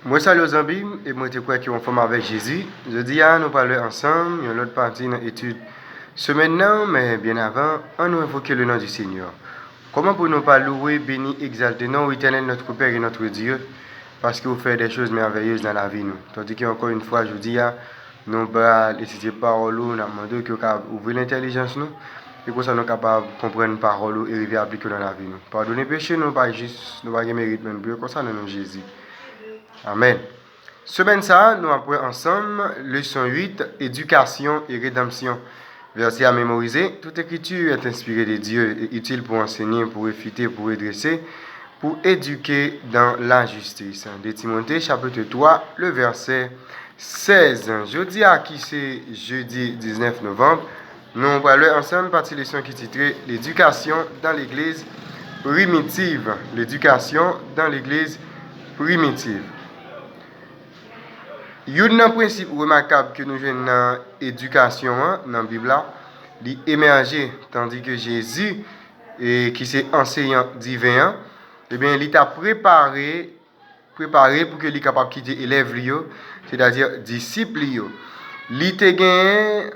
Moi, salut aux amis, et moi, je crois qu'on forme avec Jésus. Je dis, nous parlons ensemble, il y a l'autre partie dans l'étude. Ce maintenant, mais bien avant, on nous invoquer le nom du Seigneur. Comment pour nous pas louer, bénir, exalter, non, éternel, notre Père et notre Dieu, parce que vous faites des choses merveilleuses dans la vie, nous. Tandis qu'encore une fois, je vous dis, nous pas étudier parole, nous demandons que vous ouvrir l'intelligence, nous, et pour ça, nous sommes capables de comprendre parole et arriver à appliquer dans la vie, nous. Pardonnez péché, nous, pas juste, nous pas mérite, même, comme ça, nous, Jésus. Amen. Semaine ça, nous apprenons ensemble leçon 8, éducation et rédemption. Verset à mémoriser. Toute écriture est inspirée de Dieu et utile pour enseigner, pour réfuter, pour redresser, pour éduquer dans la justice. De Timothée, chapitre 3, le verset 16. Jeudi à qui c'est jeudi 19 novembre. Nous parlons ensemble partie leçon qui titrée l'éducation dans l'église primitive. L'éducation dans l'église primitive. Il y a un principe remarquable que nous jouons dans l'éducation, dans la Bible, il émergé, tandis que Jésus, qui est enseignant divin, eh bien, il t'a préparé pour que il soit capable de quitter l'élève, c'est-à-dire disciple. Il était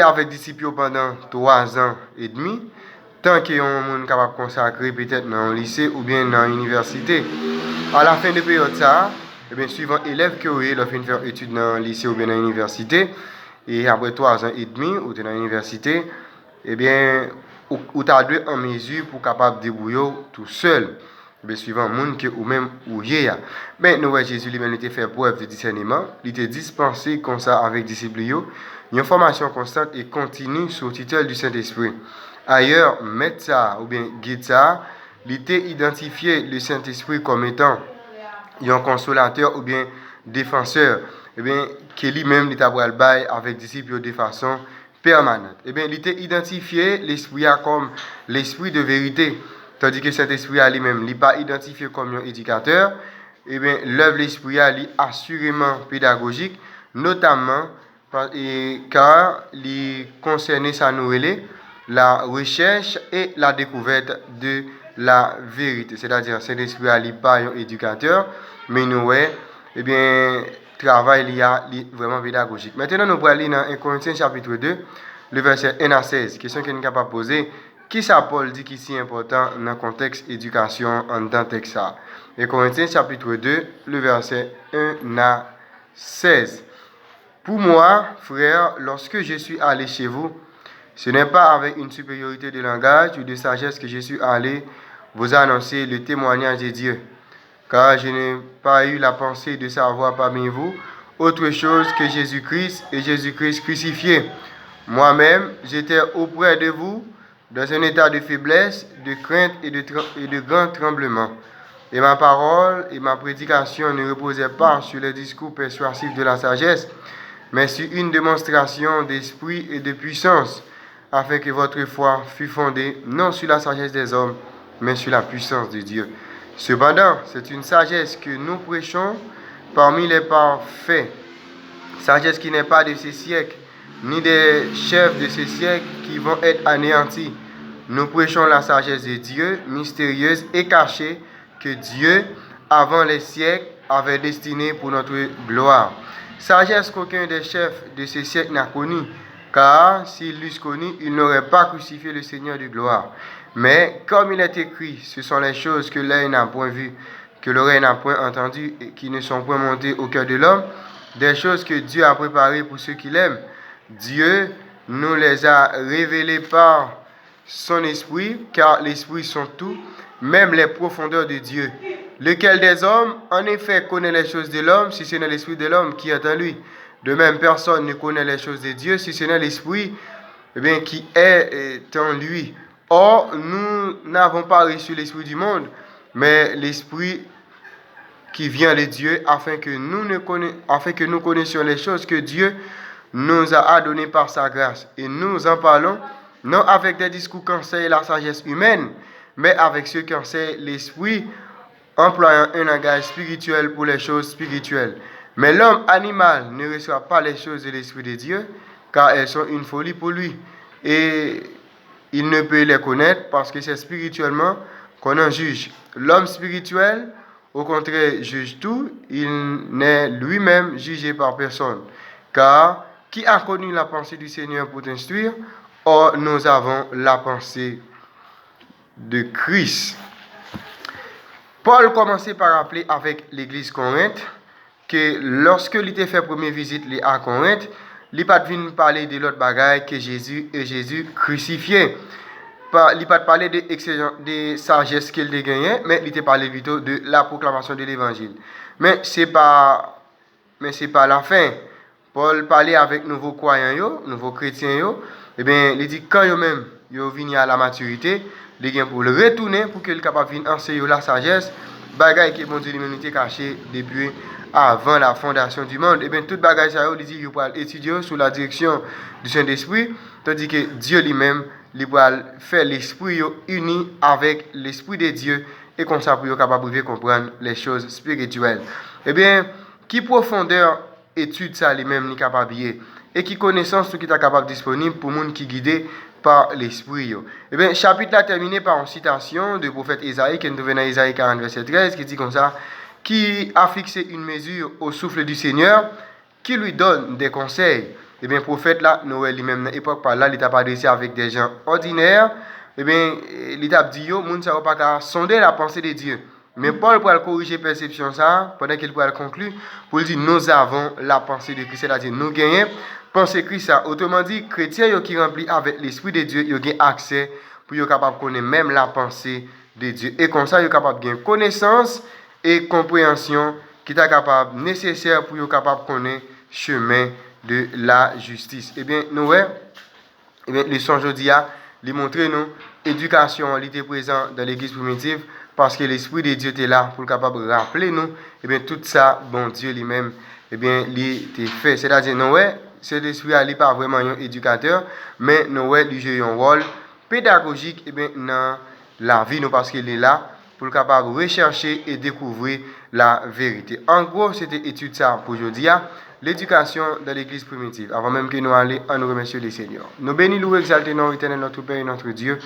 avec disciple pendant 3 ans et demi, tant qu'il y a un monde capable de consacrer peut-être dans un lycée ou bien dans l'université. À la fin de période ça, eh bien, suivant élève que vous avez fait faire études dans le lycée ou bien dans l'université, et après 3 ans et demi, ou dans l'université, eh bien, vous avez en mesure pour capable de débrouiller tout seul. Eh bien, suivant le monde que ou même ou y a. Mais nous voyons Jésus lui-même était fait preuve de discernement, il était dispensé comme ça avec disciples, une formation constante et continue sous tutelle du Saint-Esprit. Ailleurs, mettre ça ou bien guide ça, il était identifié le Saint-Esprit comme étant un consolateur ou bien défenseur, eh bien, qui lui-même il a le bail avec disciples de façon permanente. Eh bien, il était identifié l'esprit comme l'esprit de vérité, tandis que cet esprit lui-même, il n'est pas identifié comme un éducateur. Eh bien, l'œuvre de l'esprit est assurément pédagogique, notamment car il concernait sa nouvelle, la recherche et la découverte de la vérité. C'est-à-dire, cet esprit n'est pas un éducateur, mais nous, eh bien, travail il y a vraiment pédagogique. Maintenant, nous allons aller dans 1 Corinthiens chapitre 2, le verset 1 à 16. Question que nous sommes capables de poser. Qui ça Paul dit qui est si important dans le contexte éducation en dans texte ça? 1 Corinthiens chapitre 2, le verset 1 à 16. Pour moi, frère, lorsque je suis allé chez vous, ce n'est pas avec une supériorité de langage ou de sagesse que je suis allé vous annoncer le témoignage de Dieu. Car je n'ai pas eu la pensée de savoir parmi vous autre chose que Jésus-Christ et Jésus-Christ crucifié. Moi-même, j'étais auprès de vous dans un état de faiblesse, de crainte et de grand tremblement. Et ma parole et ma prédication ne reposaient pas sur le discours persuasif de la sagesse, mais sur une démonstration d'esprit et de puissance, afin que votre foi fût fondée non sur la sagesse des hommes, mais sur la puissance de Dieu. Cependant, c'est une sagesse que nous prêchons parmi les parfaits, sagesse qui n'est pas de ce siècle, ni des chefs de ce siècle qui vont être anéantis. Nous prêchons la sagesse de Dieu, mystérieuse et cachée, que Dieu, avant les siècles, avait destinée pour notre gloire. Sagesse qu'aucun des chefs de ce siècle n'a connue, car s'ils l'eussent connue, ils n'auraient pas crucifié le Seigneur de gloire. Mais comme il est écrit, ce sont les choses que l'œil n'a point vues, que l'oreille n'a point entendues et qui ne sont point montées au cœur de l'homme, des choses que Dieu a préparées pour ceux qui l'aiment. Dieu nous les a révélées par son esprit, car l'esprit sont tout, même les profondeurs de Dieu. Lequel des hommes, en effet, connaît les choses de l'homme, si ce n'est l'esprit de l'homme qui est en lui. De même, personne ne connaît les choses de Dieu, si ce n'est l'esprit qui est en lui. Or, nous n'avons pas reçu l'esprit du monde, mais l'esprit qui vient de Dieu, afin que nous connaissions les choses que Dieu nous a données par sa grâce. Et nous en parlons, non avec des discours qu'enseigne la sagesse humaine, mais avec ceux qui enseignent l'esprit, employant un langage spirituel pour les choses spirituelles. Mais l'homme animal ne reçoit pas les choses de l'esprit de Dieu, car elles sont une folie pour lui. Et il ne peut les connaître parce que c'est spirituellement qu'on en juge. L'homme spirituel au contraire juge tout, il n'est lui-même jugé par personne. Car qui a connu la pensée du Seigneur pour t'instruire? Or, nous avons la pensée de Christ. Paul commençait par rappeler avec l'église Corinthe que lorsque il était fait première visite à Corinthe, il n'a pas venu parler de l'autre bagaille que Jésus et Jésus crucifié. Il n'a pas parlé de sagesse qu'il a gagné, mais il a parlé plutôt de la proclamation de l'évangile. Mais ce n'est pas la fin. Paul parlait avec nouveaux croyants, nouveaux chrétiens, et bien, il dit quand eux-mêmes ils viennent à la maturité, ils viennent pour le retourner pour qu'ils soient capables d'enseigner la sagesse, bagaille qui est bon Dieu l'humanité cachée depuis avant la fondation du monde. Et bien, toute bagaille ça, il dit qu'il va étudier sous la direction du Saint-Esprit, tandis que Dieu lui-même, il va faire l'esprit uni avec l'esprit de Dieu, et comme ça, pour être capable de comprendre les choses spirituelles. Eh bien, qui profondeur étude ça lui-même est capable et qui connaissance tout qui est capable disponible pour monde qui guidé par l'esprit. Eh bien, chapitre là terminé par une citation de prophète Isaïe qui est trouvé dans Isaïe 40 verset 13 qui dit comme ça, qui a fixé une mesure au souffle du Seigneur qui lui donne des conseils. Eh bien, prophète là, Noël lui-même dans l'époque par là, il t'a pas adressé avec des gens ordinaires. Eh bien, il t'a dit yo, moun ça pas qu'à sonder la pensée de Dieu. Mais Paul pour corriger perception ça, pendant qu'il pourra conclure, pour dire nous avons la pensée de Christ, c'est-à-dire nous gagnons pensée Christ ça. Autrement dit, chrétiens qui remplis avec l'esprit de Dieu, ils ont accès pour être capable de connaître même la pensée de Dieu. Et comme ça, ils sont capables de gagner connaissance et compréhension qui est capable nécessaire pour être capable de connaître le chemin de la justice. Eh bien, nous leçon aujourd'hui a lui montrer nous éducation elle était présent dans l'église primitive parce que l'esprit de Dieu était là pour capable de rappeler nous et bien tout ça bon Dieu lui-même et bien il était fait, c'est-à-dire Noé cet esprit n'est pas vraiment un éducateur mais Noé lui joue un rôle pédagogique et bien dans la vie nous parce qu'il est là pour capable rechercher et découvrir la vérité. En gros, c'était étude ça pour aujourd'hui. L'éducation dans l'église primitive. Avant même que nous allions, on nous remercie le Seigneur. Nous bénissons, nous exaltons, nous éternel notre Père et notre Dieu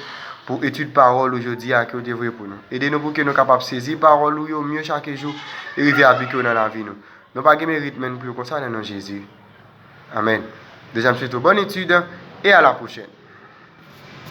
pour étude parole aujourd'hui à que vous devez pour nous. Aidez-nous pour que nous soyons capables de saisir parole ou mieux chaque jour et arriver à appliquer dans la vie. Nous n'avons pas de mérite, mais nous pouvons comme ça dans Jésus. Amen. Deuxième suite, bonne étude et à la prochaine.